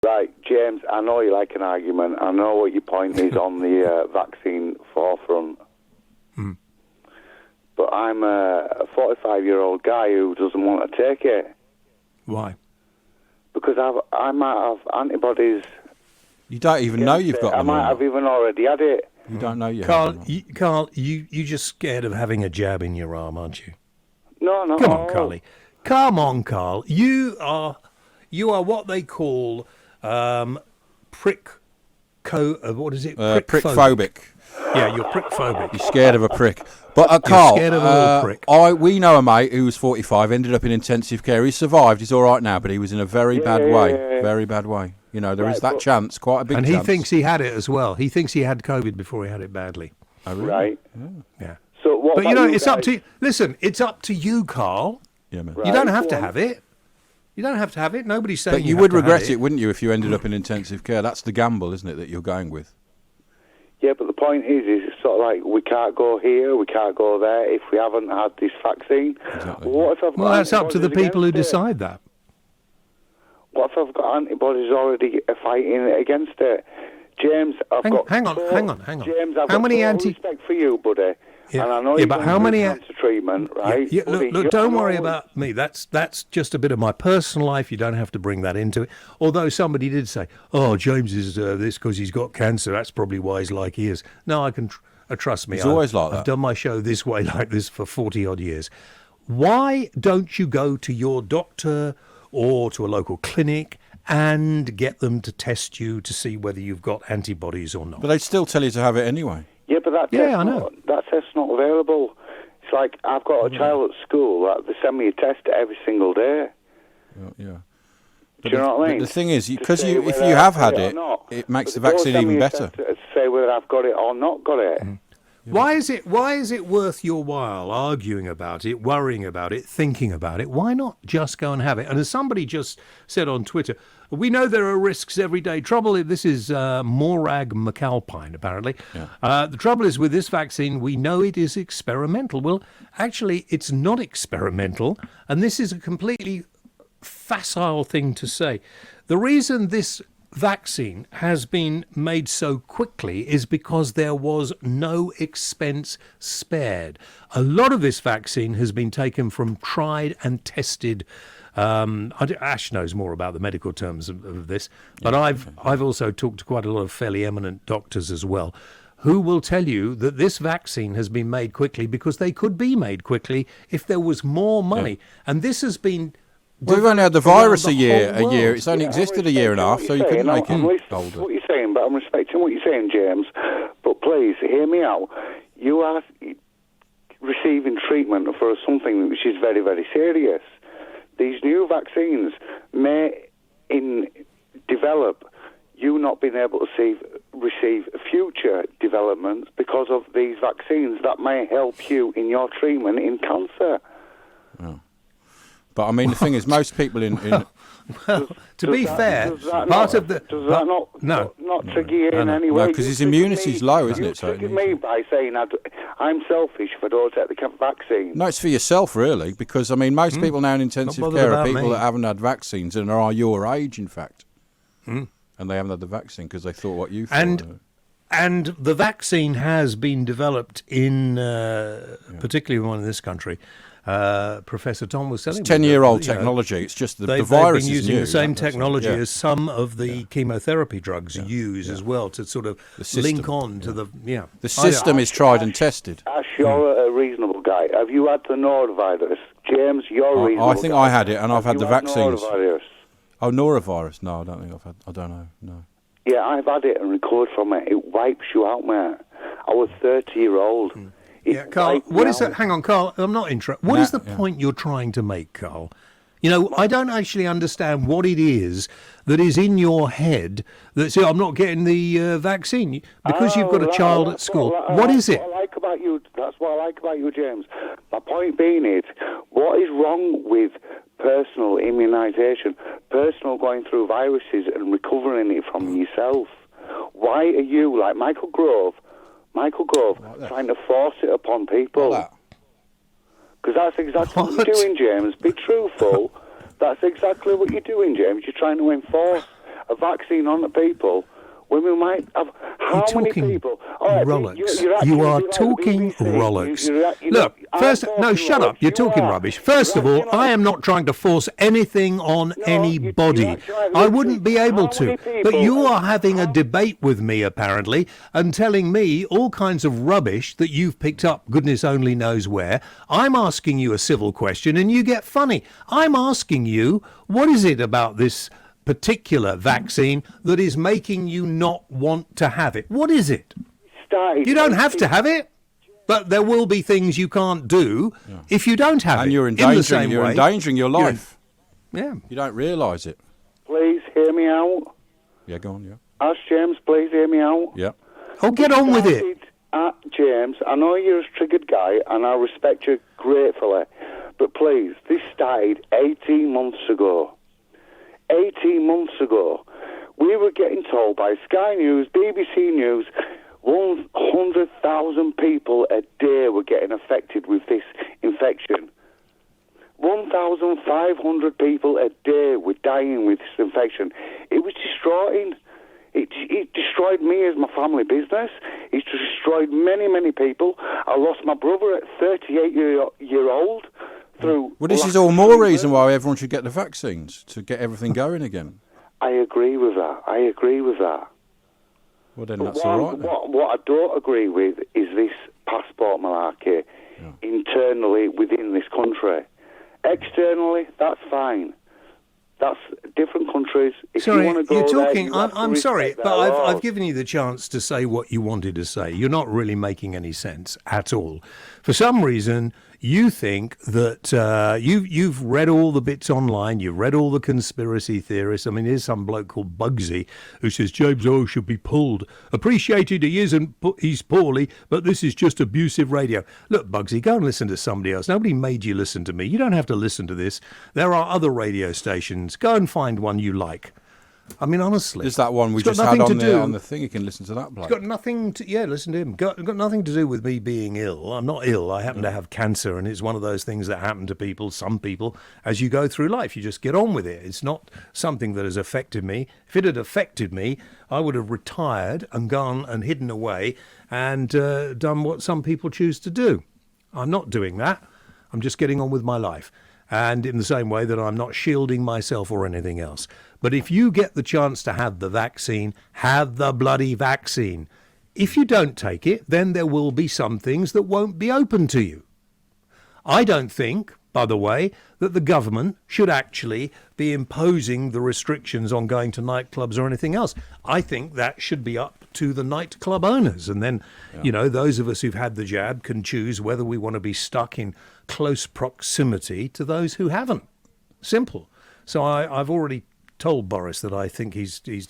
Right, James, I know you like an argument. I know what your point is on the vaccine forefront. Mm. But I'm a 45-year-old guy who doesn't want to take it. Why? Because I might have antibodies. You don't even know you've got them. I might have even already had it. You don't know you Carl, have them. Carl, you're just scared of having a jab in your arm, aren't you? No. Come on, Carly. Come on, Carl. You are what they call prick-phobic. Yeah, you're prick-phobic. You're scared of a prick. But Carl, scared of a little prick. We know a mate who was 45, ended up in intensive care. He survived. He's all right now, but he was in a very bad way. Very bad way. You know, there is that chance, quite a big chance. And he thinks he had it as well. He thinks he had COVID before he had it badly. Oh, really? Right. Yeah. So what? But you know, it's up to you. Listen, it's up to you, Carl. Yeah, man. Right, You don't have to have it. You don't have to have it. Nobody's saying. But you would regret it, wouldn't you, if you ended up in intensive care? That's the gamble, isn't it, that you're going with? Yeah, but the point is it's sort of like we can't go here, we can't go there if we haven't had this vaccine. Exactly. What if I've got That's up to the antibodies people who against it? decide that. What if I've got antibodies already fighting against it? James, Hang on. James, I've How got many total anti- respect for you, buddy. Yeah. And I know Yeah, you've but gone how through many cancer treatment, right? Yeah, Buddy, look, don't worry about me. That's just a bit of my personal life. You don't have to bring that into it. Although somebody did say, "Oh, James is this because he's got cancer. That's probably why he's like he is." No, I can trust me. He's always like that. I've done my show this way, like this, for 40 odd years. Why don't you go to your doctor or to a local clinic and get them to test you to see whether you've got antibodies or not? But they'd still tell you to have it anyway. Yeah, but that I know. That test's not available. It's like I've got a child at school that they send me a test every single day. Yeah. Do you know what I mean? But the thing is, To because say if whether you I've have had got it, or not. it makes the But don't vaccine send me even a better. test to say whether I've got it or not got it. Why is it worth your while arguing about it, worrying about it, thinking about it? Why not just go and have it? And as somebody just said on Twitter, we know there are risks every day. This is Morag McAlpine, apparently. Yeah. The trouble is with this vaccine, we know it is experimental. Well, actually, it's not experimental, and this is a completely facile thing to say. The reason this vaccine has been made so quickly is because there was no expense spared. A lot of this vaccine has been taken from tried and tested. Ash knows more about the medical terms of this, but I've also talked to quite a lot of fairly eminent doctors as well, who will tell you that this vaccine has been made quickly because they could be made quickly if there was more money. And this has been. Well, we've only had the virus a year. whole world. It's only existed a year and a half, so you couldn't make it older. What you're saying, but I'm respecting what you're saying, James. But please, hear me out. You are receiving treatment for something which is very, very serious. These new vaccines may develop you not being able to receive future developments because of these vaccines that may help you in your treatment in cancer. Oh. But I mean, the thing is, most people in Well, to be fair, does that not trigger you in any way? No, because his immunity's low, isn't it? You triggered me by saying I'm selfish if I don't take the vaccine. No, it's for yourself, really, because, I mean, most people now in intensive care are people me. that haven't had vaccines and are your age, in fact. And they haven't had the vaccine because they thought what you thought. And the vaccine has been developed in, particularly one in this country. Professor Tom was telling it's me 10-year-old technology. It's just the virus they've is been using new. the same technology as some of the chemotherapy drugs use as well to sort of link on to the The system is tried and tested. Ash, you're a reasonable guy. Have you had the norovirus? James, you're a reasonable I think guy. I had it, and I've had the vaccines. Norovirus? Oh, norovirus? No, I don't think I've had. I don't know. No. Yeah, I've had it and recovered from it. It wipes you out, man. I was 30-year-old. Yeah, Carl, what is that? Hang on, Carl, I'm not interested. What is the point you're trying to make, Carl? You know, I don't actually understand what it is that is in your head that says, I'm not getting the vaccine because you've got a child at school. What is it? That's what I like about you, James. My point being is, what is wrong with personal immunisation, personal going through viruses and recovering it from yourself? Why are you, like Michael Gove, trying to force it upon people? Because that's exactly what you're doing, James. Be truthful. That's exactly what you're doing, James. You're trying to enforce a vaccine on the people when we might have how many people? Rollocks. You are talking rollocks. Look, first, no, shut up. You're talking rubbish. First of all, I am not trying to force anything on anybody. I wouldn't be able to. But you are having a debate with me, apparently, and telling me all kinds of rubbish that you've picked up goodness only knows where. I'm asking you a civil question and you get funny. I'm asking you, what is it about this particular vaccine that is making you not want to have it? What is it? You don't have to have it, but there will be things you can't do if you don't have it. And you're endangering your life. Yeah. You don't realise it. Please hear me out. Yeah, go on, yeah. Ask James, please hear me out. Yeah. Oh, get on with it. James, I know you're a triggered guy, and I respect you gratefully, but please, this started 18 months ago. 18 months ago, we were getting told by Sky News, BBC News, 100,000 people a day were getting affected with this infection. 1,500 people a day were dying with this infection. It was destroying. It destroyed me as my family business. It destroyed many, many people. I lost my brother at 38-year-old. Well, this is all more reason why everyone should get the vaccines, to get everything going again. I agree with that. Well, then that's all right. What I don't agree with is this passport malarkey internally within this country. Externally, that's fine. That's different countries. If sorry, you want to go you're talking. there, I'm sorry, but I've given you the chance to say what you wanted to say. You're not really making any sense at all. For some reason, you think that you've read all the bits online, you've read all the conspiracy theorists. I mean, here's some bloke called Bugsy who says James O should be pulled. Appreciated he isn't, he's poorly, but this is just abusive radio. Look, Bugsy, go and listen to somebody else. Nobody made you listen to me. You don't have to listen to this. There are other radio stations. Go and find one you like. I mean, honestly. There's that one we just had on the thing. You can listen to that bloke. It's got nothing to... listen to him. Got nothing to do with me being ill. I'm not ill. I happen to have cancer, and it's one of those things that happen to people, some people, as you go through life. You just get on with it. It's not something that has affected me. If it had affected me, I would have retired and gone and hidden away and done what some people choose to do. I'm not doing that. I'm just getting on with my life. And in the same way that I'm not shielding myself or anything else. But if you get the chance to have the vaccine, have the bloody vaccine. If you don't take it, then there will be some things that won't be open to you. I don't think, by the way, that the government should actually be imposing the restrictions on going to nightclubs or anything else. I think that should be up to the nightclub owners. And then, those of us who've had the jab can choose whether we want to be stuck in close proximity to those who haven't. Simple. So I've already told Boris that I think he's